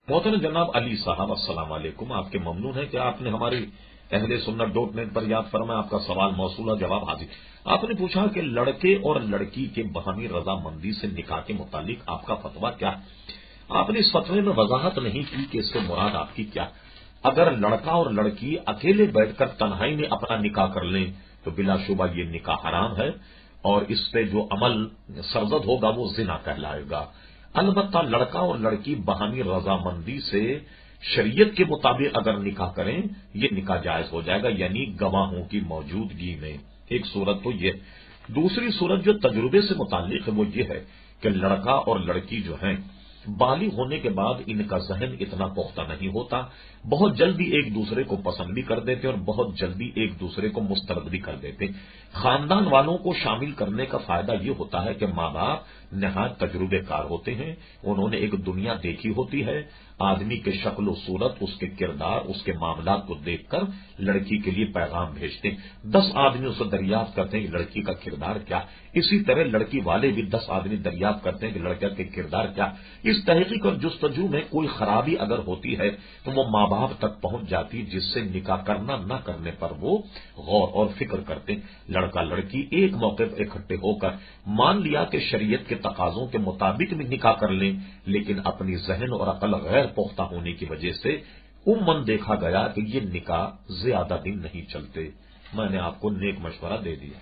मोहतरम जनाब अली साहब अस्सलाम वालेकुम। आपके ममनून है कि आपने हमारी अहले सुन्नत .net पर याद फरमाया। आपका सवाल मौसूला, जवाब हाजिर। आपने पूछा कि लड़के और लड़की के बाहमी रजामंदी से निकाह के मुतालिक आपका फतवा क्या है। आपने इस फतवे में वजाहत नहीं की कि इससे मुराद आपकी क्या। अगर लड़का और लड़की अकेले बैठकर तन्हाई में अपना निकाह कर लें तो बिलाशुबा ये निकाह हराम है और इस पे जो अमल सरजद होगा वो जिना कहलाएगा। अलबत्ता लड़का और लड़की बाहमी रजामंदी से शरीयत के मुताबिक अगर निकाह करें ये निकाह जायज हो जाएगा, यानी गवाहों की मौजूदगी में। एक सूरत तो ये। दूसरी सूरत जो तजुर्बे से मुतालिक है वो ये है कि लड़का और लड़की जो हैं बालिग होने के बाद इनका जहन इतना पुख्ता नहीं होता, बहुत जल्दी एक दूसरे को पसंद भी कर देते और बहुत जल्दी एक दूसरे को मुस्तरद भी कर देते। खानदान वालों को शामिल करने का फायदा ये होता है कि माँ बाप नहायत तजुर्बेकार होते हैं, उन्होंने एक दुनिया देखी होती है। आदमी के शक्ल सूरत, उसके किरदार, उसके मामलात को देखकर लड़की के लिए पैगाम भेजते हैं। 10 आदमी उसे दरियाफ्त करते हैं कि लड़की का किरदार क्या। इसी तरह लड़की वाले भी 10 आदमी दरियाफ्त करते हैं कि लड़का के किरदार क्या। इस तहकीक और जुस्तजू में कोई खराबी अगर होती है तो वो माँ बाप तक पहुंच जाती, जिससे निकाह करना न करने पर वो गौर और फिक्र करते हैं। लड़का लड़की एक मौके पर इकट्ठे होकर मान लिया कि शरीयत के तकाजों के मुताबिक भी निकाह कर लें, लेकिन अपनी जहन और अकल गैर पुख्ता होने की वजह से उम्मन देखा गया कि ये निकाह ज्यादा दिन नहीं चलते। मैंने आपको नेक मशवरा दे दिया।